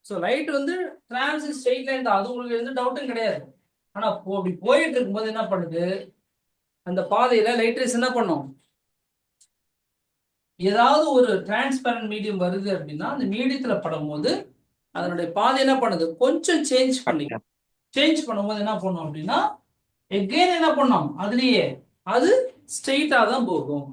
So light வந்து transit straight line தான், அது உங்களுக்கு எந்த டவுட்டும் கிடையாது. ஆனா அப்படி போயிட்டு இருக்கும்போது என்ன பண்ணுது, அந்த பாதையில லைட் ரேஸ் என்ன பண்ணும், ஏதாவது ஒரு டிரான்ஸ்பரண்ட் மீடியம் வருது அப்படின்னா அந்த மீடியத்துல படும் போது அதனுடைய பாதை என்ன பண்ணுது, கொஞ்சம் சேஞ்ச் பண்ணும்போது என்ன பண்ணும் அப்படின்னா எகெயின் என்ன பண்ணும், அதுலயே அது ஸ்ட்ரெயிட்டா தான் போகும்.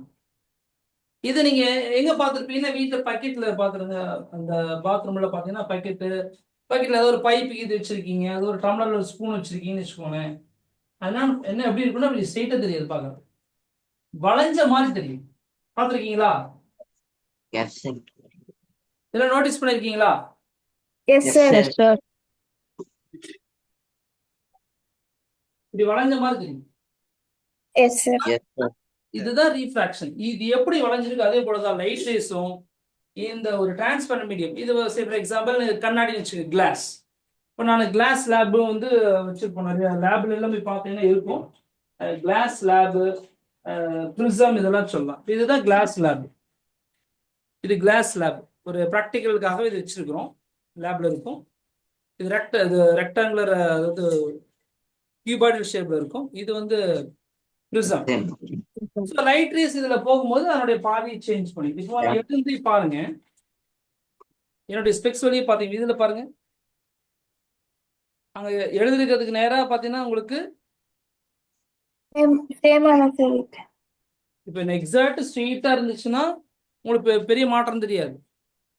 இதை நீங்க எங்க பார்த்துருப்பீங்கன்னா வீட்டுல பக்கெட்ல பாத்துருங்க. அந்த பாத்ரூம்ல பாத்தீங்கன்னா பக்கெட்ல ஏதோ ஒரு பைப் இது வச்சிருக்கீங்க, அது ஒரு டம்ளர்ல ஒரு ஸ்பூன் வச்சிருக்கீங்கன்னு வச்சுக்கோங்களேன். அதனால என்ன எப்படி இருக்குன்னா அப்படி ஸ்ட்ரெயிட்டா தெரியாது, பார்க்க வளைஞ்ச மாதிரி தெரியும். பார்த்துருக்கீங்களா? இதெல்லாம் நோட்டீஸ் பண்ணிருக்கீங்களா? இப்படி வளைஞ்ச மாதிரி தெரியும். இதுதான் ரீஃப்ராக்ஷன். இது எப்படி வளைஞ்சிருக்கு அதே போலதான் லைட் ரேஸும் இந்த ஒரு டிரான்ஸ்பரண்ட் மீடியம். இது ஃபார் எக்ஸாம்பிள் கண்ணாடி வச்சுக்க, கிளாஸ். இப்போ நான் கிளாஸ் லேபு வந்து வச்சிருப்போம், நிறைய லேப்ல எல்லாம் போய் பார்த்தீங்கன்னா இருக்கும். கிளாஸ் லேபு, ப்ரிசம் இதெல்லாம் சொல்லலாம். இதுதான் கிளாஸ் லேப். இது கிளாஸ் லேப் ஒரு ப்ராக்டிக்கலுக்காக இது வச்சிருக்கிறோம், லேப்ல இருக்கும். இது ரெக்டாங்குலர், அதாவது கியூபாய்டல் ஷேப்ல இருக்கும். இது வந்து ப்ரிசம். லைட் ரேஸ் இதுல போகும்போது அதனுடைய பாதையை சேஞ்ச் பண்ணி இப்போ எழுதி பாருங்க. என்னுடைய ஸ்பெக்ஸ் வழியே பாத்தீங்க, இதுல பாருங்க, அங்க எழுதிருக்கிறதுக்கு நேரா பாத்தீங்கன்னா உங்களுக்கு இப்ப எக்ஸாக்ட் ஸ்ட்ரெயிட்டா இருந்துச்சுன்னா உங்களுக்கு பெரிய மாற்றம் தெரியாது.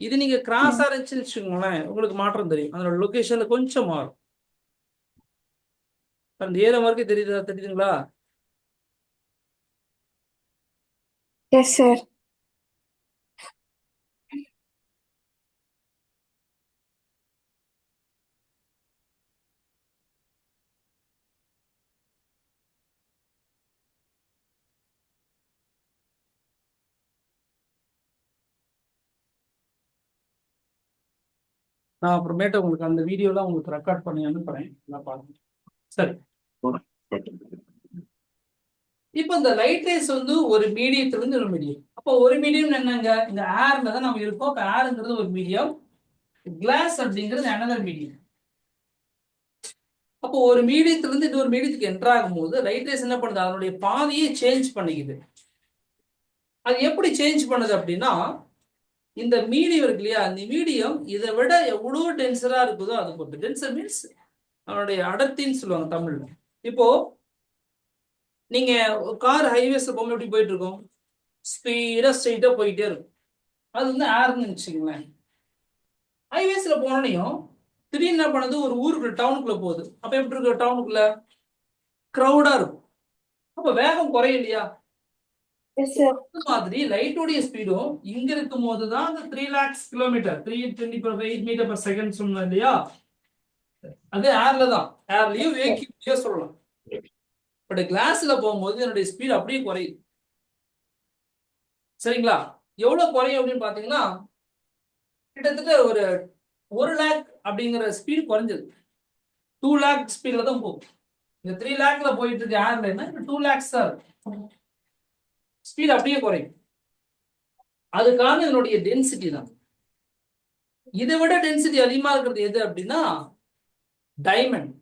இது நீங்க கிராஸா இருந்துச்சுன்னு வச்சுக்கோங்களேன், உங்களுக்கு மாற்றம் தெரியும். அதோட லொகேஷன்ல கொஞ்சம் மாறும். அந்த ஏற மார்க்கே தெரியுதுங்களா? Yes sir. நான் அப்புறமேட்டு உங்களுக்கு அந்த வீடியோலாம் உங்களுக்கு ரெக்கார்ட் பண்ணி அனுப்புறேன், நான் பாருங்க. சரி, இப்போ இந்த லைட் ரேஸ் வந்து ஒரு மீடியத்துல இருந்து ஒரு மீடியம். அப்போ ஒரு மீடியம் என்னங்க, இந்த ஏர்ல தான் நம்ம இருக்கோம். இப்போ ஏருங்கிறது ஒரு மீடியம், கிளாஸ் அப்படிங்கிறது அனதர் மீடியம். அப்போ ஒரு மீடியத்துல இருந்து இன்னொரு மீடியத்துக்கு என்டர் ஆகும் போது லைட் ரேஸ் என்ன பண்ணுது, அதனுடைய பாதையை சேஞ்ச் பண்ணிக்குது. அது எப்படி சேஞ்ச் பண்ணுது அப்படின்னா, இந்த மீடியம் இருக்கு இல்லையா, இந்த மீடியம் இதை விட எவ்வளவு டென்சரா இருக்குதோ அது பொறுத்து. டென்சர் மீன்ஸ் அதனுடைய அடர்த்தின்னு சொல்லுவாங்க தமிழ்ல. இப்போ நீங்க கார் ஹைவேஸ்ல போகும்போது எப்படி போயிட்டு இருக்கோம், ஸ்பீடா ஸ்ட்ரெயிட்டா போயிட்டே இருக்கும். அது வந்து ஏர்னு வச்சுக்கோங்களேன். ஹைவேஸ்ல போனோடையும் திடீர்னு என்ன பண்ணுது, ஒரு ஊருக்குள்ள டவுனுக்குள்ள போகுது. அப்ப எப்படி இருக்கு, டவுனுக்குள்ள கிரௌடா இருக்கும். அப்ப வேகம் குறையும் இல்லையா? மாதிரி லைட்டோடைய ஸ்பீடும் இங்க இருக்கும் போதுதான் அந்த 3 lakhs kilometre 320 metre per second சொன்னோம் இல்லையா, அது ஏர்ல தான். ஏர்லயும் வேக்யூம்லயோ சொல்லலாம். பட் கிளாஸ்ல போகும்போது என்னுடைய ஸ்பீட் அப்படியே குறையுது. சரிங்களா? எவ்வளவு குறையும் அப்படின்னு பாத்தீங்கன்னா கிட்டத்தட்ட ஒரு 1 lakh அப்படிங்கிற ஸ்பீடு குறைஞ்சது 2 lakh ஸ்பீட்ல தான் போகும். இந்த 3 lakhல போயிட்டு இருக்க ஏர்ல என்ன 2 lakhs தான் ஸ்பீட் அப்படியே குறையும். அதுக்கான இதனுடைய டென்சிட்டி தான். இதை விட டென்சிட்டி அதிகமா இருக்கிறது எது அப்படின்னா டைமண்ட்.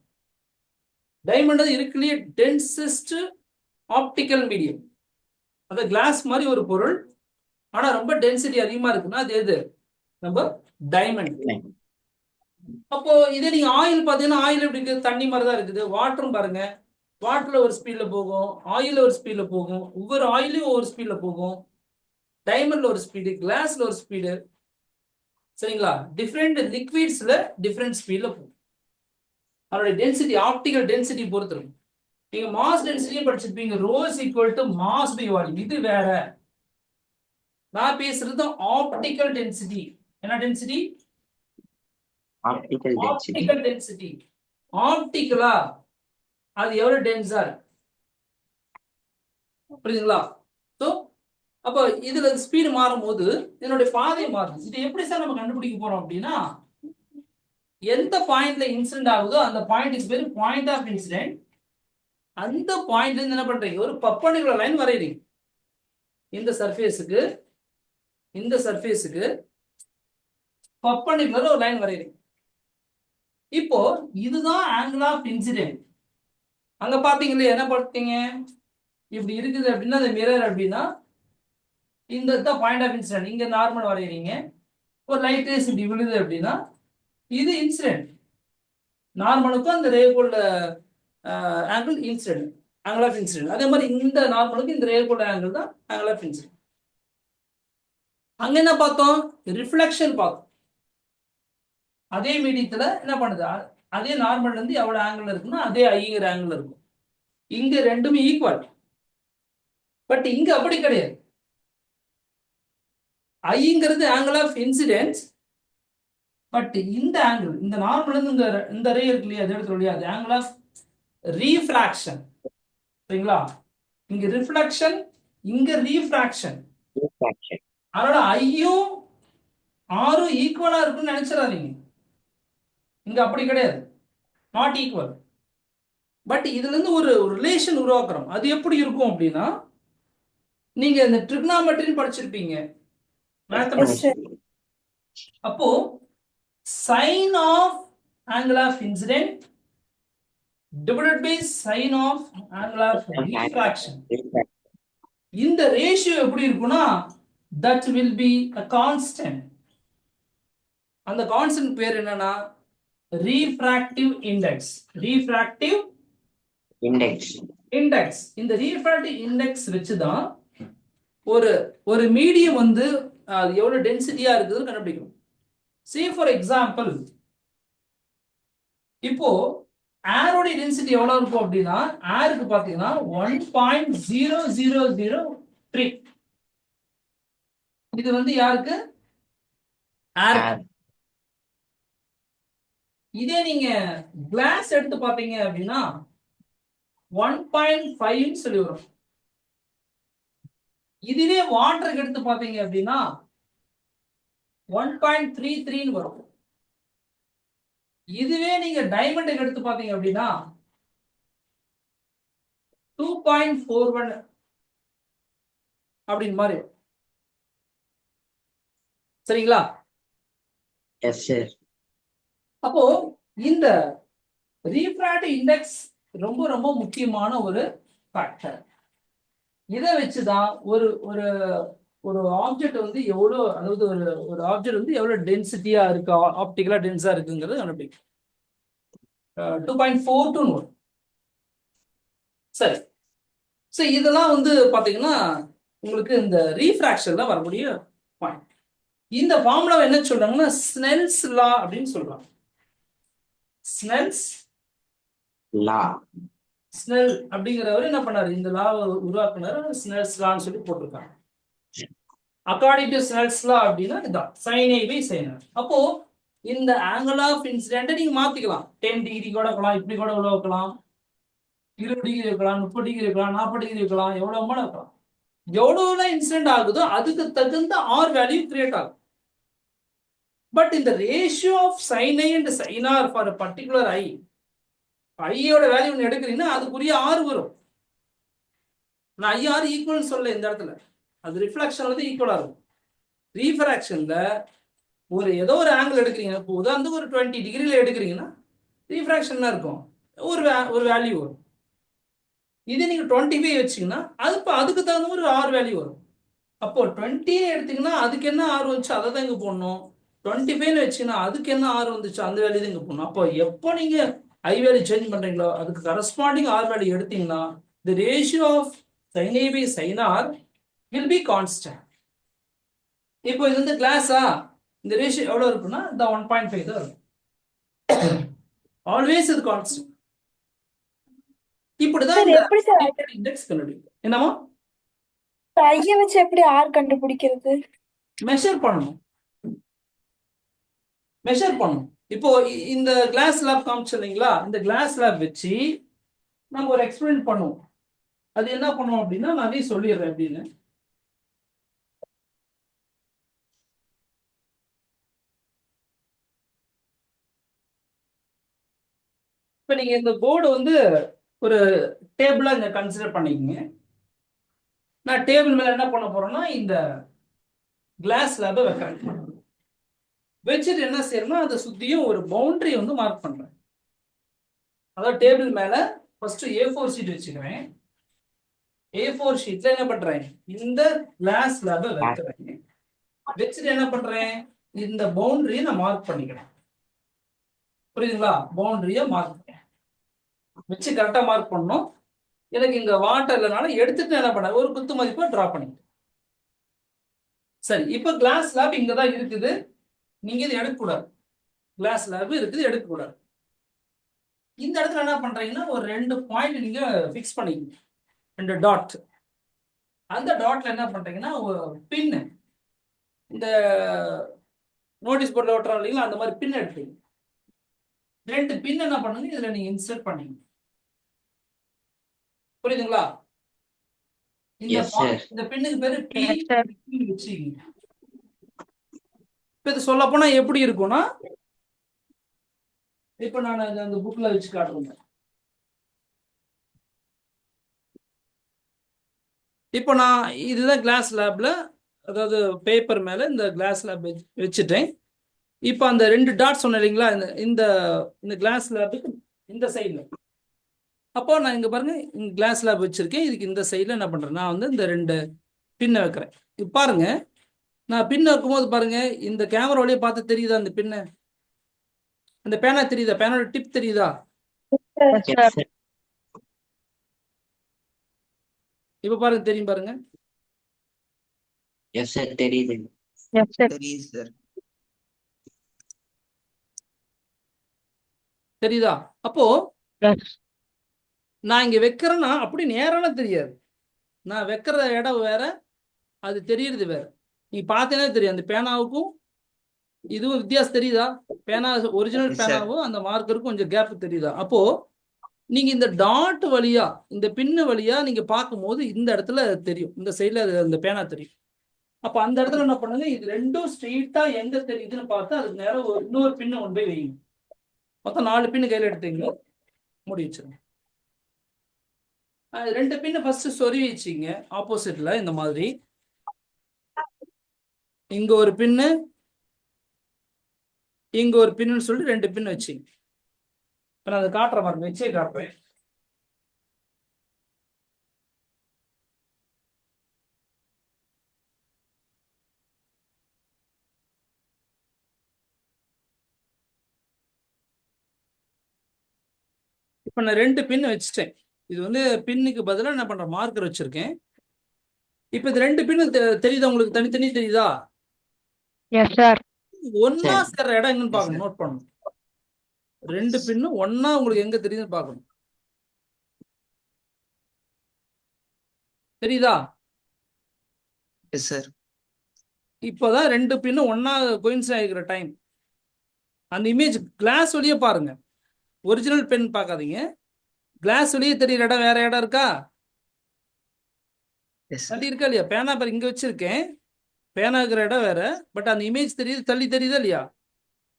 டைமண்ட் இருக்குலயே டென்சஸ்ட் ஆப்டிக்கல் மீடியம். அது கிளாஸ் மாதிரி ஒரு பொருள், ஆனா ரொம்ப டென்சிட்டி அதிகமா இருக்குன்னா அது எது, நம்ம டைமண்ட். அப்போ இதே நீங்க ஆயில் பாத்தீங்கன்னா ஆயில் எப்படி இருக்குது, தண்ணி மாதிரி தான் இருக்குது. வாட்டரும் பாருங்க, வாட்டர்ல ஒரு ஸ்பீட்ல போகும், ஆயில்ல ஒரு ஸ்பீட்ல போகும், ஒவ்வொரு ஆயிலையும் ஒவ்வொரு ஸ்பீட்ல போகும். டைமண்ட்ல ஒரு ஸ்பீடு, கிளாஸ்ல ஒரு ஸ்பீடு. சரிங்களா? டிஃப்ரெண்ட் லிக்விட்ஸ்ல டிஃப்ரெண்ட் ஸ்பீட்ல போகும். அதோட டென்சிட்டி, ஆப்டிகல் டென்சிட்டி பொறுத்து இருக்கும். நீங்க மாஸ் டென்சிட்டியும் படிச்சிருப்பீங்க, rho equal to mass by volume. இது வேற. நான் பேசுறது ஆப்டிகல் டென்சிட்டி. என்ன டென்சிட்டி? Optical density. ஆப்டிகலா அது எவ்வளவு டென்ஸா இருக்கு, புரியுதுங்களா? சோ அப்ப இதுல ஸ்பீடு மாறும் போது இதனுடைய பாதை மாறும். இது எப்படி சார் நம்ம கண்டுபிடிக்க போறோம் அப்படின்னா, எந்த பாயிண்ட்ல இன்சிடென்ட் ஆகுதோ அந்த பாயிண்ட்க்கு பேரு பாயிண்ட் ஆஃப் இன்சிடென்ட். அந்த பாயிண்ட்ல இருந்து என்ன பண்றீங்க, ஒரு பர்பெண்டிகுலர் லைன் வரையறீங்க. இந்த சர்ஃபேஸுக்கு பர்பெண்டிகுலர் ஒரு லைன் வரையறீங்க. இப்போ இதுதான் ஆங்கிள் ஆஃப் இன்சிடென்ட். அங்க பாத்தீங்களா என்ன பார்த்தீங்க, இப்படி இருக்குது அப்படின்னா அந்த மிரர் அப்படின்னா இந்த பாயிண்ட் ஆஃப் இன்சிடென்ட். இங்க நார்மல் வரைகிறீங்க, ஒரு லைட் ரேஸ் இப்படி விழுது அப்படின்னா இது இன்சிடென்ட். நார்மலுக்கும் அந்த ரேகுள்ள angle incident, angle of incident. அதே மாதிரி இந்த நார்மலுக்கு இந்த ரேகுள்ள ஆங்கிள் தான் ஆங்கிள் ஆஃப் இன்சிடென்ட். அங்க என்ன பார்த்தோம், ரிஃப்ளெக்ஷன் பார்த்தோம். அதே மீடியத்துல என்ன பண்ணுது, அதே நார்மல் இருந்து எவ்வளவு ஆங்கிள் இருக்குன்னா அதே ஐங்கிற ஆங்கிள் இருக்கும். இங்க ரெண்டுமே ஈக்குவல். பட் இங்க அப்படி கிடையாது. ஐங்கிறது ஆங்கிள் ஆஃப் இன்சிடென்ஸ். பட் இந்த ஆங்கிள், இந்த நார்மல் இருந்து இந்த ரே இருக்கு இல்லையா, அது எடுத்து இல்லையா, அது ஆங்கிள் ஆஃப் ரீஃப்ராக்ஷன். சரிங்களா? இங்க ரிஃப்ளெக்ஷன், இங்க ரீஃப்ராக்ஷன். அதனால ஐயும் ஆரும் ஈக்குவலா இருக்குன்னு நினைச்சிடாதீங்க. இங்க அப்படி கிடையாது, நாட் ஈக்குவல். பட் இதுல இருந்து ஒரு ரிலேஷன் உருவாக்குறோம். அது எப்படி இருக்கும் அப்படின்னா, நீங்க இந்த ட்ரிக்னாமெட்ரி படிச்சிருப்பீங்க, மேத்தமெட்டிக்ஸ். அப்போ sine of angle of incident divided by sin of angle of refraction. இந்த ரேஷியோ எப்படி இருக்கும்னா that will be a constant. அந்த கான்ஸ்டன்ட் பேர் என்னன்னா refractive index. refractive index. இந்த refractive index வச்சு தான் ஒரு மீடியம் வந்து அது எவ்வளவு டென்சிட்டியா இருக்குதுன்னு கண்டுபிடிக்கணும். See for example, இப்போ ஏரோட டென்சிட்டி எவ்வளவு இருக்கும் அப்படின்னா, ஏருக்கு பாத்தீங்கன்னா 1.0003. இது வந்து யாருக்கு, ஏர். இதே நீங்க கிளாஸ் எடுத்து பாத்தீங்க அப்படின்னா 1.5 சொல்லி வரும். இதுவே வாட்டருக்கு எடுத்து பாத்தீங்க அப்படின்னா 1.33 வரும். இதுவே நீங்க டைமண்டுக்கு எடுத்து பாத்தீங்க அப்படின்னா 2.41 அப்படின்னு மாதிரி. சரிங்களா? Yes sir. அப்போ இந்த ரீஃப்ராக்டிவ் இண்டெக்ஸ் ரொம்ப ரொம்ப முக்கியமான ஒரு ஃபேக்டர். இதை வச்சுதான் ஒரு ஒரு ஒரு ஆப்ஜெக்ட் வந்து எவ்வளவு, அதாவது ஒரு ஆப்ஜெக்ட் வந்து எவ்வளவு டென்சிட்டியா இருக்கு, ஆப்டிகலா டென்ஸா இருக்குங்கிறது கண்டுபிடிக்கும். 2.42 வரும். சரி, சோ இதெல்லாம் வந்து பாத்தீங்கன்னா உங்களுக்கு இந்த ரீஃப்ராக்ஷன்ல வரக்கூடிய பாயிண்ட். இந்த ஃபார்முலா என்ன சொல்றாங்கன்னா ஸ்னெல்ஸ் லா அப்படின்னு சொல்றாங்க. ஸ்னெல்ஸ் லா. ஸ்னெல் அப்படிங்கிறவர் என்ன பண்ணாரு, இந்த லாவை உருவாக்குனாரு, ஸ்னெல்ஸ் லான்னு சொல்லி போட்டிருக்காங்க. அக்கார்டிங் டு ஸ்னெல்ஸ் லா அப்படின்னா இதுதான் sin A by sin R. அப்போ இந்த ஆங்கிள் ஆஃப் இன்சிடென்ட் நீங்க மாத்திக்கலாம். 10 டிகிரி கூட வைக்கலாம், இப்படி கூட வைக்கலாம், 20 டிகிரி வைக்கலாம், 30 டிகிரி வைக்கலாம், 40 டிகிரி வைக்கலாம், எவ்வளவு கூட வைக்கலாம். எவ்வளவு இன்சிடென்ட் ஆகுதோ அதுக்கு தகுந்த R வேல்யூ கிரியேட் ஆகும். பட் இந்த ratio of sin A and sin R for a particular I, ஐயோட வேல்யூ ஒன்று எடுக்கிறீங்கன்னா அதுக்குரிய R வரும். நான் IR ஈக்குவல் சொல்ல இந்த இடத்துல, அது ரிஃப்ளெக்ஷன் வந்து ஈக்குவலா இருக்கும். ரீஃப்ராக்ஷன்ல ஏதோ ஒரு ஆங்கிள் எடுக்கிறீங்க, இப்போ உதாரணத்துக்கு ஒரு 20 டிகிரில எடுக்கிறீங்கன்னா ரீஃப்ராக்ஷன் இருக்கும், ஒரு வேல்யூ வரும். இதே நீங்க 25 வச்சீங்கன்னா அதுக்கு தகுந்த ஒரு R வேல்யூ வரும். அப்போ 20 எடுத்தீங்கன்னா அதுக்கு என்ன R வந்துச்சு அதை தான் இங்க போடணும். 25 வச்சீங்கன்னா அதுக்கு என்ன R வந்துச்சு அந்த வேல்யூ தான் இங்க போடணும். அப்போ எப்போ நீங்க I வேல்யூ சேஞ்ச் பண்றீங்களோ அதுக்கு கரஸ்பாண்டிங் R வேல்யூ எடுத்தீங்கன்னா the ratio of sin A by sin R will be constant. இப்போ இது வந்து கிளாஸா, இந்த ரேஷியோ எவ்வளவு இருக்குன்னா இந்த 1.5 தான் இருக்கும். ஆல்வேஸ் இது கான்ஸ்டன்ட். இப்படிதான் இண்டெக்ஸ் கண்டுபிடிக்கும். என்னமா ஐய வச்சு எப்படி R கண்டுபிடிக்கிறது? மெஷர் பண்ணணும். இப்போ இந்த கிளாஸ் லேப் காமிச்சு இல்லைங்களா, இந்த கிளாஸ் லேப் வச்சு நம்ம ஒரு எக்ஸ்பெரிமெண்ட் பண்ணுவோம். அது என்ன பண்ணுவோம் அப்படின்னா நான் அதையும் சொல்லிடுறேன் அப்படின்னு. இப்போ நீங்க இந்த போர்டு வந்து ஒரு டேபிளா இங்க கன்சிடர் பண்ணிக்கங்க. நான் டேபிள் மேல என்ன பண்ண போறேன்னா இந்த கிளாஸ் லேபை வைக்கிறேன். வச்சுட்டு என்ன செய்யறேன்னா அதை சுத்தியும் ஒரு பவுண்டரி வந்து மார்க் பண்றேன். அதாவது டேபிள் மேல ஃபர்ஸ்ட் A4 ஷீட் வச்சுக்கிறேன். A4 ஷீட்ல என்ன பண்றேன், இந்த கிளாஸ் ஸ்லாபை வைக்கிறேன். வச்சுட்டு என்ன பண்றேன், இந்த பவுண்டரியை நான் மார்க் பண்ணிக்கிறேன். புரியுதுங்களா? பவுண்டரியை மார்க் வச்சு கரெக்டா மார்க் பண்ணணும். எனக்கு இங்க வாட்டர் இல்லைனாலும் எடுத்துட்டு என்ன பண்ண ஒரு குத்து மதிப்பை டிரா பண்ணிட்டேன். சரி, இப்போ கிளாஸ் ஸ்லாப் இங்க தான் இருக்குது. நீங்க இதை எடுக்கக்கூடாது. கிளாஸ் ஸ்லாப் இருக்குது, எடுக்கக்கூடாது. இந்த இடத்துல என்ன பண்றீங்கன்னா ஒரு 2 பாயிண்ட் நீங்க ஃபிக்ஸ் பண்ணிக்கணும், 2 டாட். அந்த டாட்ல என்ன பண்றீங்கன்னா ஒரு பின், இந்த நோட்டீஸ் போர்டில் ஒட்டுறோம் இல்லைங்களா, அந்த மாதிரி பின் எடுத்துங்க. 2 பின் என்ன பண்ணுங்க இதுல நீங்க இன்சர்ட் பண்ணீங்க. புரியுதுங்களா? இந்த பின்னுக்கு பேரு P வச்சுக்கீங்க. இப்ப இது சொல்ல போனா எப்படி இருக்கும்னா, இப்ப நான் அந்த புக்ல வச்சு காட்டுறேன். இப்போ நான் இதுதான் கிளாஸ் லேப்ல, அதாவது பேப்பர் மேல இந்த கிளாஸ் லேப் வச்சுட்டேன். இப்போ அந்த 2 டாட் சொன்னேன் இல்லைங்களா, இந்த இந்த கிளாஸ் லேபுக்கு இந்த சைடில். அப்போ நான் இங்க பாருங்க, இங்க கிளாஸ் லேப் வச்சிருக்கேன். இதுக்கு இந்த சைடில் என்ன பண்றேன், நான் வந்து இந்த 2 பின்னை வைக்கிறேன். இப்போ பாருங்க, நான் பின் வைக்கும்போது பாருங்க, இந்த கேமரா வழியே பார்த்து தெரியுதா அந்த பின்னை, அந்த பேனா தெரியுதா, பேனோட டிப் தெரியுதா? இப்ப பாருங்க, தெரியும் பாருங்க. எஸ் சார் தெரியுது. தெரியுதா? அப்போ நான் இங்க வைக்கிறேன்னா அப்படி நேரம் தெரியாது. நான் வைக்கிற இடம் வேற, அது தெரியுறது வேற. நீ பார்த்தீங்கன்னா தெரியும், அந்த பேனாவுக்கும் இதுவும் வித்தியாசம் தெரியுதா? பேனா ஒரிஜினல் பேனாவும் அந்த மார்க்கருக்கும் கொஞ்சம் கேப் தெரியுதா? அப்போ நீங்க இந்த டாட் வழியா, இந்த பின்னு வழியா நீங்க பார்க்கும்போது இந்த இடத்துல தெரியும், இந்த சைட்ல அந்த பேனா தெரியும். அப்ப அந்த இடத்துல என்ன பண்ணுங்க, இது ரெண்டும் ஸ்ட்ரெயிட்டா எங்க தெரியுதுன்னு பார்த்து அதுக்கு நேரம் ஒரு இன்னொரு பின்னு கொண்டு போய் வைங்க. மொத்தம் 4 பின்னு கையில எடுத்தீங்க, மூடி வச்சிருங்க. 2 பின்னு ஃபர்ஸ்ட் சொருவி வச்சிங்க ஆப்போசிட்ல இந்த மாதிரி. இங்க ஒரு பின்னு, இங்க ஒரு பின்னு சொல்லி 2 பின் வச்சிங்க. இப்ப நான் அதை காட்டுற மாதிரி வச்சே காட்டுறேன். இப்ப நான் 2 பின் வச்சுட்டேன். இது வந்து பின்னுக்கு பதிலாக என்ன பண்றேன், மார்க்கர் வச்சிருக்கேன். இப்ப இது 2 பின்னு தெரியுதா உங்களுக்கு? தனித்தனி தெரியுதா? ஒன்னா சேர்ற இடம் எங்கன்னு பார்க்கணும், நோட் பண்ணணும். 2 பின்னும் ஒன்னா உங்களுக்கு எங்க தெரியுதுன்னு பார்க்கணும். தெரியுதா? Yes sir. இப்போதான் 2 பின்னும் ஒன்னா கோயின்சைட் ஆகிக்கிற டைம். அந்த இமேஜ் கிளாஸ் வழியே பாருங்க, ஒரிஜினல் பென் பார்க்காதீங்க. கிளாஸ் வழியே தெரியுற இடம் வேற இடம் இருக்கா? தள்ளி இருக்கா இல்லையா? பேனா பாரு, இங்க வச்சிருக்கேன், பேனா இருக்கிற இடம் வேற, பட் அந்த இமேஜ் தெரியுது, தள்ளி தெரியுதா இல்லையா?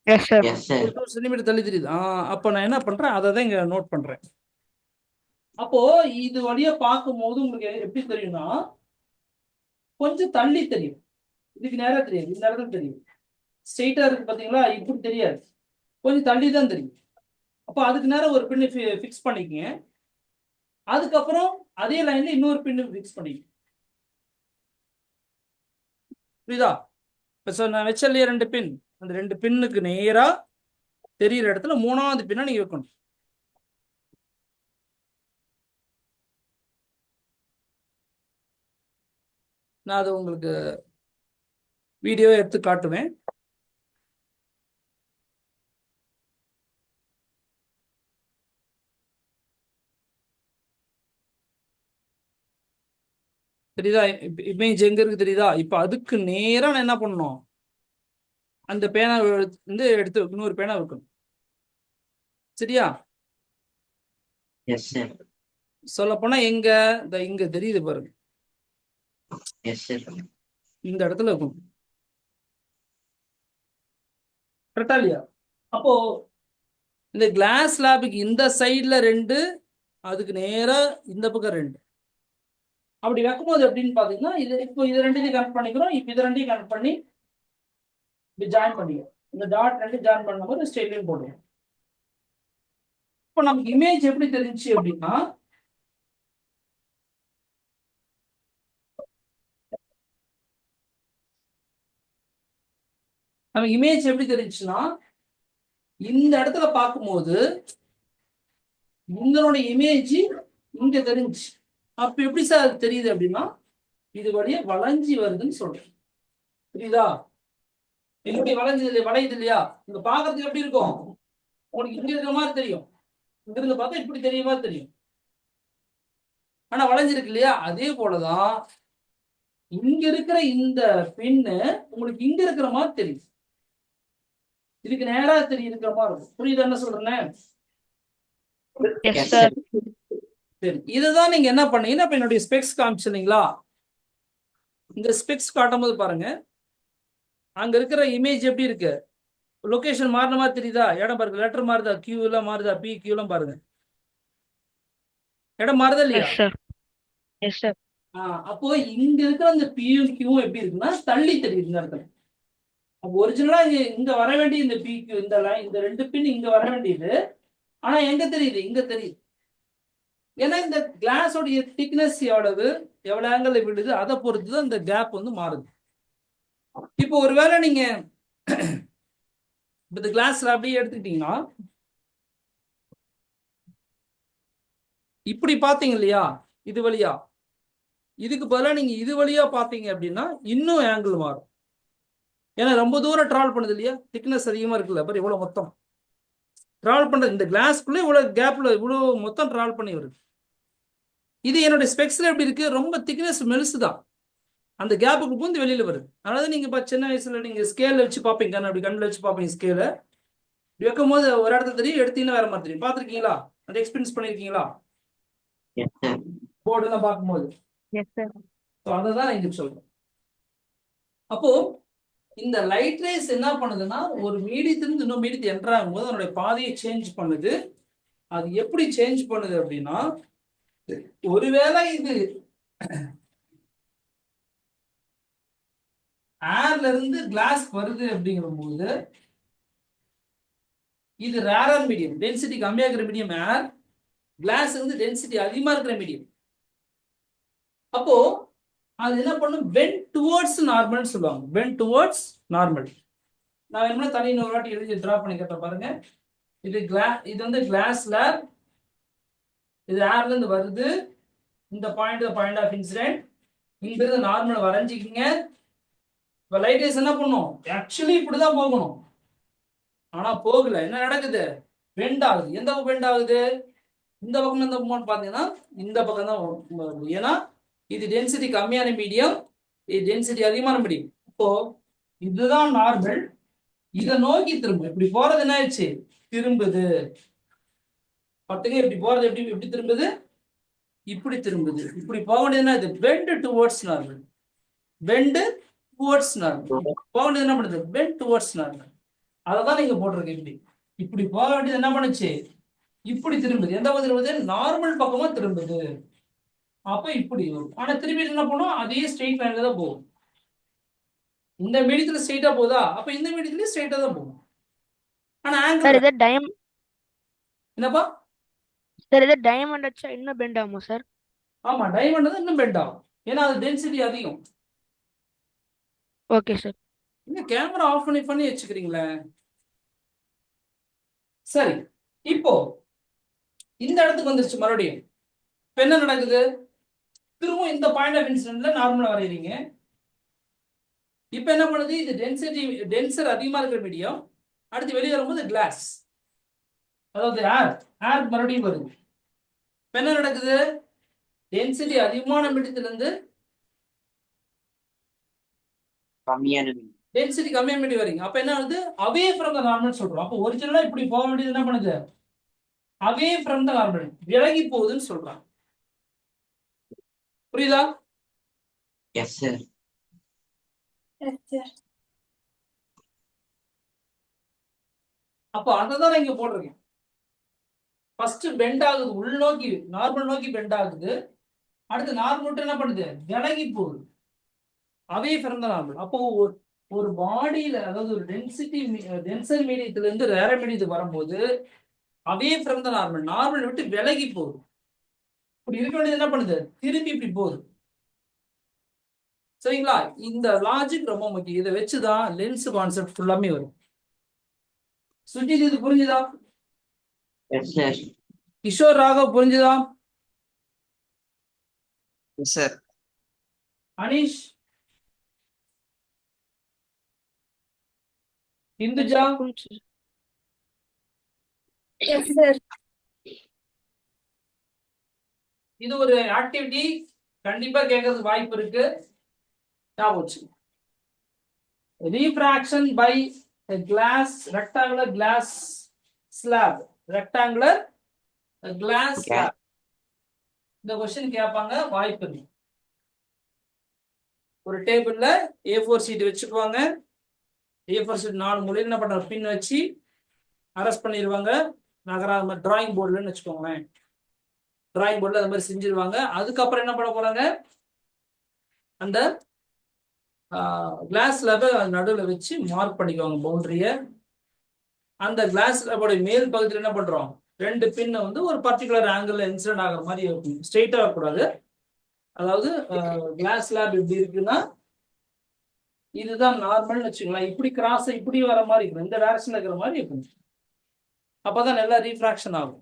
Yes sir. 2 சென்டிமீட்டர் தள்ளி தெரியுது. அப்ப நான் என்ன பண்றேன், அதை தான் இங்க நோட் பண்றேன். அப்போ இது வழியா பார்க்கும்போது உங்களுக்கு எப்படி தெரியும்னா, கொஞ்சம் தள்ளி தெரியும். இதுக்கு நேரா தெரியாது, இந்த இடத்துல தெரியும். ஸ்ட்ரெயிட்டா இருக்கு பாத்தீங்களா, இப்படி தெரியாது, கொஞ்சம் தள்ளி தான் தெரியும். அப்போ அதுக்கு நேரம் ஒரு பின்னு ஃபிக்ஸ் பண்ணிக்கங்க. அதுக்கப்புறம் அதே லைன்ல இன்னொரு பின்னு ஃபிக்ஸ் பண்ணிக்கங்க. புரியுதா? இப்ப நான் வச்ச இல்லையா 2 பின், அந்த 2 பின்னுக்கு நேரா தெரியிற இடத்துல 3வது பின்னை நீங்க வைக்கணும். நான் அது உங்களுக்கு வீடியோ எடுத்து காட்டுவேன். தெரியுதா? இமேஜ் எங்க இருக்கு தெரியுதா? இப்ப அதுக்கு நேரா நான் என்ன பண்ணணும், அந்த பேனா வந்து எடுத்து இன்னொரு பேனா வைக்கணும். சரியா? Yes sir. சொல்ல போனா எங்க இங்க தெரியுது பாருங்க, எஸ் சார். இந்த இடத்துல இருக்கும். கரெக்டா இல்லையா? அப்போ இந்த கிளாஸ் லேபுக்கு இந்த சைட்ல 2, அதுக்கு நேரா இந்த பக்கம் 2. அப்படி வைக்கும்போது எப்படின்னு பாத்தீங்கன்னா, இது இப்போ இது 2த்தையும் கனெக்ட் பண்ணிக்கிறோம். இப்போ இது 2த்தையும் கனெக்ட் பண்ணி இப்படி ஜாயின் பண்ணிக்கிறோம். இந்த டாட் ரெண்டு ஜாயின் பண்ணும்போது ஸ்ட்ரெயிட் லைன் போடுவோம். இப்போ நமக்கு இமேஜ் எப்படி தெரிஞ்சு அப்படின்னா நமக்கு இமேஜ் எப்படி தெரிஞ்சுன்னா இந்த இடத்துல பார்க்கும்போது உங்களுடைய இமேஜ் இங்க தெரிஞ்சு. அப்ப எப்படி சார் அது தெரியுது அப்படின்னா இது வழியா வளைஞ்சி வருதுன்னு சொல்றேன். புரியுதா? இப்படி வளையுது இல்லையா? இங்க பாக்குறதுக்கு எப்படி இருக்கும்? உங்களுக்கு இங்க இருக்கிற மாதிரி தெரியும், இங்க இருந்து பார்த்தா இப்படி தெரிய மாதிரி தெரியும். ஆனா வளைஞ்சிருக்கு இல்லையா? அதே போலதான் இங்க இருக்கிற இந்த பின்னு உங்களுக்கு இங்க இருக்கிற மாதிரி தெரியும். இதுக்கு நேரா இருக்கிற மாதிரி இருக்கும். புரியுதா என்ன சொல்றேன்? சரி, இதுதான் நீங்க என்ன பண்ணீங்கன்னா இப்ப என்னுடைய ஸ்பெக்ஸ் காமிச்சிருந்தீங்களா? இந்த ஸ்பெக்ஸ் காட்டும் போது பாருங்க, அங்க இருக்கிற இமேஜ் எப்படி இருக்கு? லொகேஷன் மாறின மாதிரி தெரியுதா? இடம் பாருங்க, லெட்டர் மாறுதா, கியூ எல்லாம் மாறுதா, பி கியூ எல்லாம் பாருங்க, இடம் மாறுதா இல்லையா? அப்போ இங்க இருக்கிற அந்த பியும் கியூவும் எப்படி இருக்குன்னா தள்ளி தெரியுது இந்த இடத்துல. அப்போ ஒரிஜினலா இங்க வர வேண்டிய இந்த பி கியூ இந்த லைன் இந்த ரெண்டு பின் இங்க வர வேண்டியது, ஆனா எங்க தெரியுது? இங்க தெரியுது. ஏன்னா இந்த கிளாஸோடைய திக்னஸ் எவ்வளவு ஆங்கிள் விடுது அதை பொறுத்து தான் இந்த கேப் வந்து மாறுது. இப்போ ஒருவேளை நீங்க இந்த கிளாஸ்ல அப்படியே எடுத்துக்கிட்டீங்கன்னா இப்படி பாத்தீங்க இல்லையா இது வழியா, இதுக்கு பதிலாக நீங்க இது வழியா பாத்தீங்க அப்படின்னா இன்னும் ஆங்கிள் மாறும். ஏன்னா ரொம்ப தூரம் டிராவல் பண்ணுது இல்லையா, திக்னஸ் அதிகமா இருக்குல்ல, பாரு இவ்வளவு மொத்தம் டிராவல் பண்றது, இந்த கிளாஸ்க்குள்ள இவ்வளவு கேப்ல இவ்வளவு மொத்தம் டிராவல் பண்ணி வருது. இது என்னுடைய ஸ்பெக்ஸ்ல எப்படி இருக்கு? ரொம்ப திக்னஸ் மெலிசுதான், அந்த கேப்புக்கு பூந்து வெளியில வருது. அதாவது நீங்க சின்ன வயசுல நீங்க ஸ்கேல வச்சு பாப்பீங்க, அப்படி கண்ணில் வச்சு பாப்பீங்க, ஸ்கேல வைக்கும் போது ஒரு இடத்துல தெரியும், எடுத்தீங்கன்னா வேற மாதிரி தெரியும். பாத்திருக்கீங்களா? அது எக்ஸ்பீரியன்ஸ் பண்ணிருக்கீங்களா? போர்டுலாம் பார்க்கும்போது அதான் இங்க சொல்றேன். அப்போ இந்த லைட் ரேஸ் என்ன பண்ணுதுன்னா ஒரு மீடியத்திலிருந்து இன்னும் மீடியத்தை என்டர் ஆகும்போது அதனுடைய பாதையை சேஞ்ச் பண்ணுது. அது எப்படி சேஞ்ச் பண்ணுது அப்படின்னா, ஒருவேளை இது ஏர்ல இருந்து கிளாஸ் வருது அப்படிங்கிற போது இது ரேரர் மீடியம், டென்சிட்டி கம்மியா இருக்கிற மீடியம் ஏர், கிளாஸ் வந்து டென்சிட்டி அதிகமா இருக்கிற மீடியம். அப்போ அது என்ன பண்ணும்? பெண்ட் டுவர்ட்ஸ் நார்மல் சொல்லுவாங்க. Bend towards normal. நான் என்ன தனி இன்னொரு வாட்டி எழுதி டிரா பண்ணி கேட்ட பாருங்க. இது வந்து கிளாஸ்ல இது ஏர்ல இருந்து வருது, இந்த பாயிண்ட் ஆஃப் இன்சிடென்ட், இங்க இருந்து நார்மல் வரைஞ்சிக்கிங்க. இப்ப லைட் ரேஸ் என்ன பண்ணும்? ஆக்சுவலி இப்படிதான் போகணும், ஆனா போகல. என்ன நடக்குது? பெண்ட் ஆகுது. எந்த பக்கம் பெண்ட் ஆகுது? இந்த பக்கம். எந்த பக்கம் பாத்தீங்கன்னா இந்த பக்கம் தான். ஏன்னா இது டென்சிட்டி கம்மியான மீடியம், இது டென்சிட்டி அதிகமான மீடியம். இப்போ இதுதான் நார்மல், இதை நோக்கி திரும்ப இப்படி போறது என்ன ஆயிடுச்சு? திரும்புது. பத்துங்க இப்படி போறது எப்படி திரும்புது? இப்படி திரும்புது. இப்படி போக வேண்டியது என்ன? இது bend towards normal. Bend towards normal. போக வேண்டியது என்ன பண்ணுது? Bend towards normal. அததான் நீங்க போட்டிருக்க. இப்படி போக வேண்டியது என்ன பண்ணுச்சு? இப்படி திரும்புது. எந்த பக்கம் திரும்புது? நார்மல் பக்கமா திரும்புது. அப்ப இப்படி வரும். ஆனா திரும்பி என்ன பண்ணும்? அதே ஸ்ட்ரெயிட் லைன்ல தான் போகும். இந்த மீடியத்துல ஸ்ட்ரெயிட்டா போதா? அப்ப இந்த மீடியத்துல ஸ்ட்ரெயிட்டா தான் போகும். ஆனா ஆங்கிள் என்னப்பா? சார் இது டைமண்ட் வச்சா இன்னும் பெண்ட் ஆகுமா சார்? ஆமா, டைமண்ட் தான் இன்னும் பெண்ட் ஆகும். ஏன்னா அது டென்சிட்டி அதிகம். Okay sir. இன்னும் கேமரா ஆஃப் பண்ணி வச்சுக்கிறீங்களே. சரி, இப்போ இந்த இடத்துக்கு வந்துருச்சு மறுபடியும். இப்ப என்ன நடக்குது? திரும்ப இந்த பாயிண்ட் ஆஃப் இன்சிடென்ட்ல நார்மலா வரையறீங்க. இப்ப என்ன பண்ணுது? இது டென்சர் அதிகமா இருக்கிற மீடியம். அடுத்து வெளியே வரும்போது கிளாஸ், அதாவது ஏர் மறுபடியும் வருது. இப்ப என்ன நடக்குது? டென்சிட்டி அதிகமான மீடியத்துல இருந்து டென்சிட்டி கம்மியான மீடியம் வரீங்க. அப்ப என்ன ஆகுது? அவே ஃப்ரம் த நார்மல் சொல்றோம். அப்போ ஒரிஜினலா இப்படி போக வேண்டியது என்ன பண்ணுது? அவே ஃப்ரம் த நார்மல், விலகி போகுதுன்னு சொல்றாங்க. புரியுதா? Yes sir. அப்போ அததான் இங்க போட்டிருக்கேன். ஃபர்ஸ்ட் பெண்ட் ஆகுது, உள்நோக்கி நார்மல் நோக்கி பெண்ட் ஆகுது. அடுத்து நார்மல் என்ன பண்ணுது? விலகி போகுது, அவே ஃப்ரம் த நார்மல். அப்போ ஒரு பாடியில அதாவது ஒரு டென்சர் மீடியத்துல இருந்து ரேர மீடியத்துக்கு வரும்போது அவே ஃப்ரம் த நார்மல் விட்டு விலகி போகுது. இப்படி இருக்க வேண்டியது என்ன பண்ணுது, திரும்பி இப்படி போகுது. சரிங்களா? இந்த லாஜிக் ரொம்ப முக்கியம். இதை வச்சுதான் லென்ஸ் கான்செப்ட் ஃபுல்லாமே வரும். சுஜித் இது புரிஞ்சுதா? Yes, sir. கிஷோர் ராகவ் புரிஞ்சுதா? Yes sir. Aneesh, Induja, yes sir. இது ஒரு ஆக்டிவிட்டி கண்டிப்பா கேட்கறதுக்கு வாய்ப்பு இருக்கு. Refraction by rectangular glass slab. இந்த கொஸ்டின் கேட்பாங்க, வாய்ப்பு இருக்கு. ஒரு டேபிள்ல A4 சீட் வச்சுக்குவாங்க. A4 சீட் 4 மூலையில என்ன பண்றாங்க, பின் வச்சு அரெஸ்ட் பண்ணிடுவாங்க. நகராம டிராயிங் போர்டுலன்னு வச்சுக்கோங்களேன். டிராயிங் போர்டில் அது மாதிரி செஞ்சிருவாங்க. அதுக்கப்புறம் என்ன பண்ண போறாங்க, அந்த கிளாஸ் ஸ்லாபை நடுவில் வச்சு மார்க் பண்ணிக்குவாங்க பவுண்டரிய. அந்த கிளாஸ் ஸ்லாபோட மேல் பகுதியில் என்ன பண்றோம், 2 பின்னை வந்து ஒரு பர்டிகுலர் ஆங்கிள் இன்சிடென்ட் ஆகிற மாதிரி இருக்கும். ஸ்ட்ரெயிட்டா இருக்கக்கூடாது. அதாவது கிளாஸ் ஸ்லாப் இப்படி இருக்குன்னா இதுதான் நார்மல்னு வச்சுக்கலாம். இப்படி கிராஸ் இப்படி வர மாதிரி இருக்கும், இந்த டைரக்ஷன்ல இருக்கிற மாதிரி இருக்கும். அப்பதான் நல்லா ரீஃப்ராக்ஷன் ஆகும்.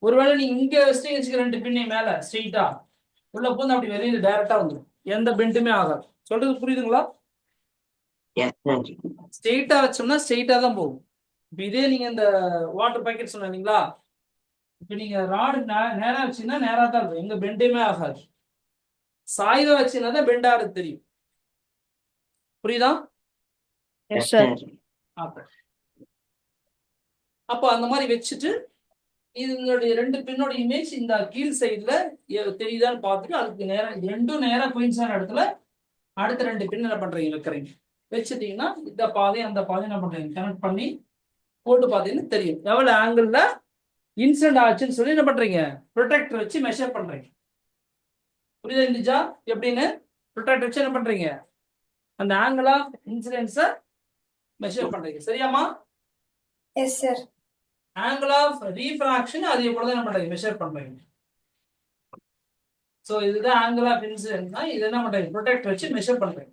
ஒருவேளை நீங்க இங்க வச்சுக்க 2 பின்னை மேல ஸ்ட்ரெயிட்டா உள்ள போது அப்படி வெளியில டைரக்டா வந்துடும், எந்த பெண்டுமே ஆகாது. சொல்றது புரியுதுங்களா? Yes, sir. ஸ்ட்ரெயிட்டா வச்சோம்னா ஸ்ட்ரெயிட்டா தான் போகும். இப்ப இதே நீங்க இந்த வாட்டர் பாக்கெட் சொன்னீங்களா, இப்ப நீங்க ராடு நேரா வச்சீங்கன்னா நேரா தான் இருக்கும், எங்க பெண்டுமே ஆகாது. சாய்வா வச்சீங்கன்னா தான் பெண்ட் ஆகிறது தெரியும். புரியுதா? Yes, sir. அப்ப அந்த மாதிரி வச்சுட்டு இதனுடைய 2 பின்னோட இமேஜ் இந்த கீழ் சைடுல தெரியுதான்னு பார்த்துட்டு அதுக்கு நேரம் 2 நேரா குயின்ஸான இடத்துல அடுத்த 2 பின் என்ன பண்றீங்க, வைக்கிறீங்க. வச்சுட்டீங்கன்னா இந்த பாதை அந்த பாதை என்ன பண்றீங்க, கனெக்ட் பண்ணி போட்டு பார்த்தீங்கன்னா தெரியும் எவ்வளவு ஆங்கிள் இன்சிடென்ட் ஆச்சுன்னு சொல்லி என்ன பண்றீங்க, ப்ரொடெக்டர் வச்சு மெஷர் பண்றீங்க. புரியுதா இந்துஜா? எப்படின்னு ப்ரொடெக்டர் வச்சு என்ன பண்றீங்க, அந்த ஆங்கிள் ஆஃப் இன்சிடென்ட்ஸை மெஷர் பண்றீங்க. சரியாமா? Yes sir. Angle of refraction அதே போல தான் என்ன பண்றீங்க, மெஷர் பண்றீங்க. சோ இதுதான் ஆங்கிள் ஆஃப் இன்சிடென்ட்னா இது என்ன பண்றீங்க, ப்ரொடெக்டர் வச்சு மெஷர் பண்றீங்க.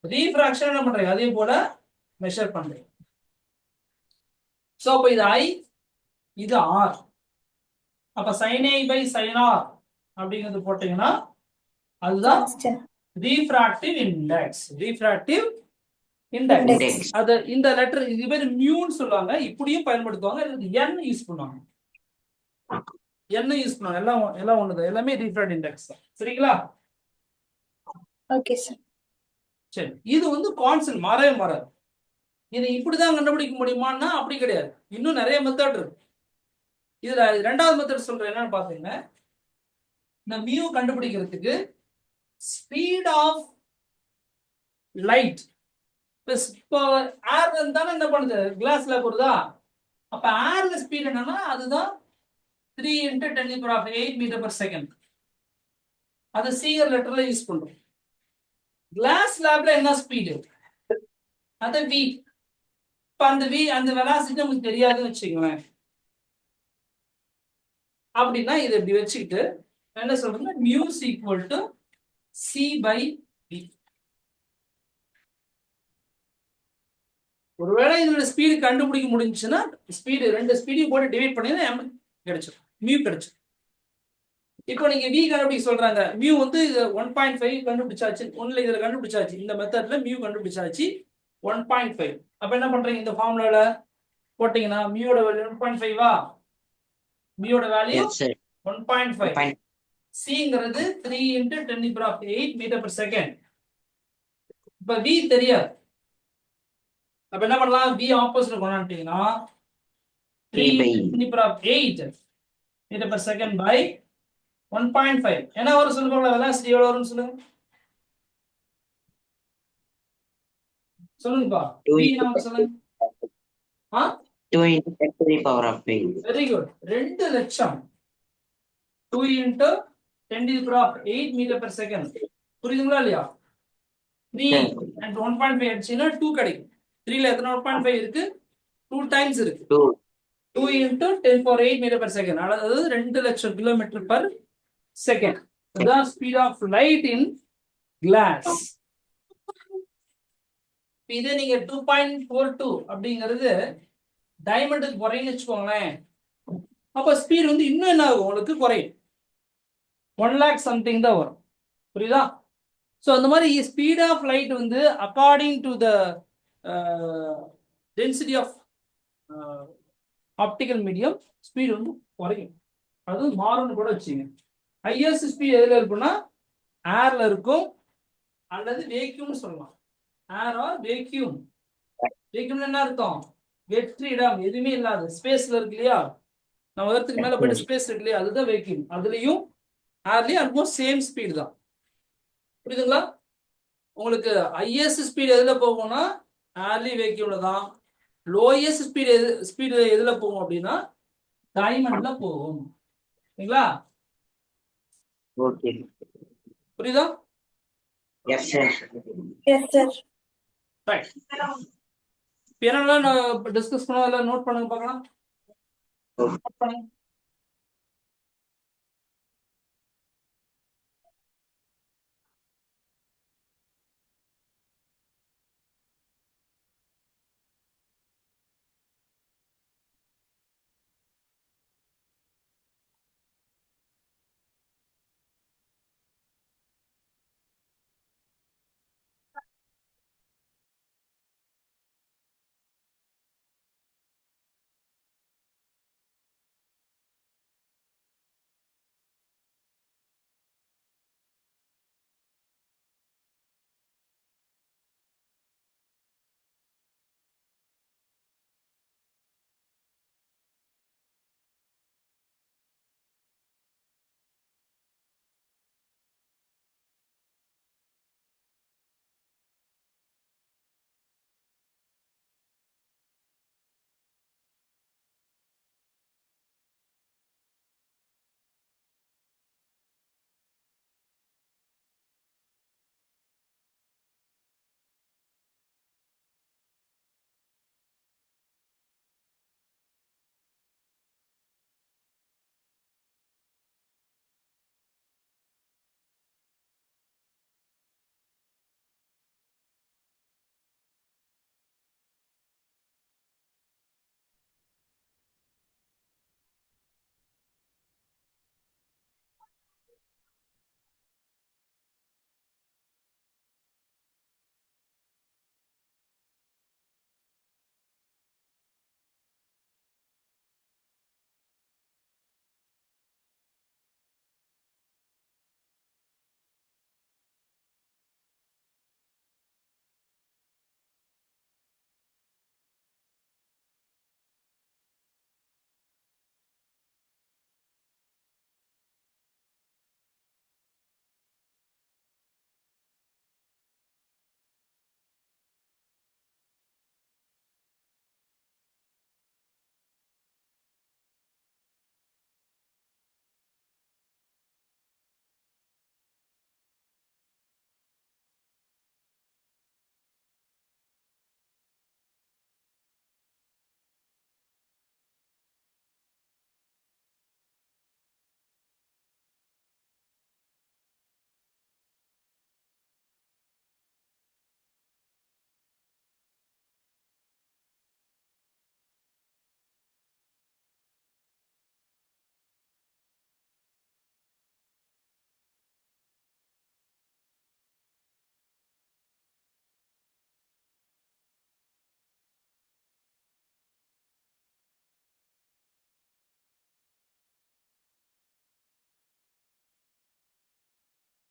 ரீஃப்ராக்ஷன் என்ன பண்றீங்க, அதே போல மெஷர் பண்றீங்க. சோ அப்ப இது I, இது R. அப்ப sin I by sin R அப்படிங்கிறது போட்டீங்கன்னா அதுதான் ரீஃப்ராக்டிவ் இண்டெக்ஸ். அது இந்த லெட்டர் இது பேர் மியூன்னு சொல்லுவாங்க. இப்படியும் பயன்படுத்துவாங்க, n யூஸ் பண்ணுவாங்க. எல்லாம் ஒண்ணுதான், எல்லாமே ரீஃப்ராக்டிவ் இண்டெக்ஸ் தான். சரிங்களா? Okay sir. சரி, இது வந்து கான்ஸ்டன்ட், மாறவே மாறாது. இதை இப்படிதான் கண்டுபிடிக்க முடியுமான்னா அப்படி கிடையாது, இன்னும் நிறைய மெத்தட் இருக்கு. இதுல 2வது மெத்தட் சொல்றேன். என்னன்னு பாத்தீங்கன்னா, இந்த மியூ கண்டுபிடிக்கிறதுக்கு ஸ்பீட் ஆஃப் லைட் இப்போ ஏர்ல இருந்தானே என்ன பண்ணுது, கிளாஸ்ல போடுதா. அப்ப ஏர்ல ஸ்பீட் என்னன்னா அதுதான் 3 × 10⁸ மீட்டர்/செகண்ட். அது சீகர் லெட்டர்ல யூஸ் பண்றோம். கிளாஸ் லேப்ல என்ன ஸ்பீடு, அது v. இப்ப அந்த v அந்த வெலாசிட்டி நமக்கு தெரியாதுன்னு வச்சுக்கோங்களேன். அப்படின்னா இதை இப்படி வச்சுக்கிட்டு என்ன சொல்றோம்னா மியூ ஈக்குவல் டு c/v. ஒருவேளை இதோட ஸ்பீடு கண்டுபிடிக்க முடிஞ்சுன்னா ஸ்பீடு 2 ஸ்பீடையும் போட்டு டிவைட் பண்ணீங்கன்னா m கிடைச்சிடும், மியூ கிடைச்சிடும். இப்போ நீங்க v கண்டுபிடிக்க சொல்றாங்க, மியூ வந்து 1.5 கண்டுபிடிச்சாச்சு, ஒன்ல இதுல கண்டுபிடிச்சாச்சு, இந்த மெத்தட்ல மியூ கண்டுபிடிச்சாச்சு 1.5. அப்ப என்ன பண்றீங்க, இந்த ஃபார்முலால போட்டீங்கன்னா மியூவோட வேல்யூ 1.5வா, மியூவோட வேல்யூ 1.5. cங்கிறது 3 × 10⁸ மீட்டர்/செகண்ட். இப்ப v தெரியாது, அப்ப என்ன பண்ணலாம், v ஆப்போசிட் கொண்டாட்டீங்கன்னா 3 × 10⁸ மீட்டர்/செகண்ட் பை 1.5. என்ன வரும் சொல்லுங்க, வெலாசிட்டி எவ்வளவு வரும்னு சொல்லுங்க. சொல்லுங்கப்பா, v நமக்கு சொல்லுங்க. 2 × 10⁸. Very good. 2 லட்சம் 2 × 10⁸ மீட்டர்/செகண்ட். புரியுதுங்களா இல்லையா? 3 and 1.5 அடிச்சீங்கன்னா 2 கிடைக்கும். 3ல எத்தனை 1.5 இருக்கு? 2 டைம்ஸ் இருக்கு. 2. 2 into 10 power 8 meter per second. அதாவது 2 லட்சம் கிலோமீட்டர் per second. இதுதான் speed of light in glass. இதே நீங்க 2.42 அப்படிங்கிறது டைமண்டுக்கு குறையுன்னு வச்சுக்கோங்களேன். அப்ப ஸ்பீட் வந்து இன்னும் என்ன ஆகும்? உங்களுக்கு குறையும். 1 lakh சம்திங் தான் வரும். புரியுதா? ஸோ அந்த மாதிரி ஸ்பீட் ஆஃப் லைட் வந்து according to the density of optical medium speed வந்து குறையும். அது மாறும்னு கூட வச்சுங்க. ஹையஸ்ட் ஸ்பீட் எதுல இருக்குன்னா ஏர்ல இருக்கும் அல்லது வேக்யூம்னு சொல்லலாம். ஏர் ஆர் வேக்யூம். வேக்யூம்னு என்ன அர்த்தம்? வெற்று இடம், எதுவுமே இல்லாத ஸ்பேஸ்ல இருக்கு இல்லையா? நம்ம எர்த்துக்கு மேல போயிட்டு ஸ்பேஸ் இருக்கு இல்லையா? அதுதான் வேக்யூம். அதுலயும் ஏர்லயும் ஆல்மோஸ்ட் சேம் ஸ்பீட் தான். புரியுதுங்களா? உங்களுக்கு ஹையஸ்ட் ஸ்பீட் எதுல போகும்னா ஏர்லி வேக்யூம்ல தான். லோயஸ்ட் ஸ்பீடு எதுல போகும் அப்படின்னா டைமண்ட்ல போகும். சரிங்களா? Okay. புரியுதா? Yes, sir. Yes sir. Right. என்னெல்லாம் டிஸ்கஸ் பண்ண நோட் பண்ணுங்க பார்க்கலாம். நோட் பண்ணுங்க.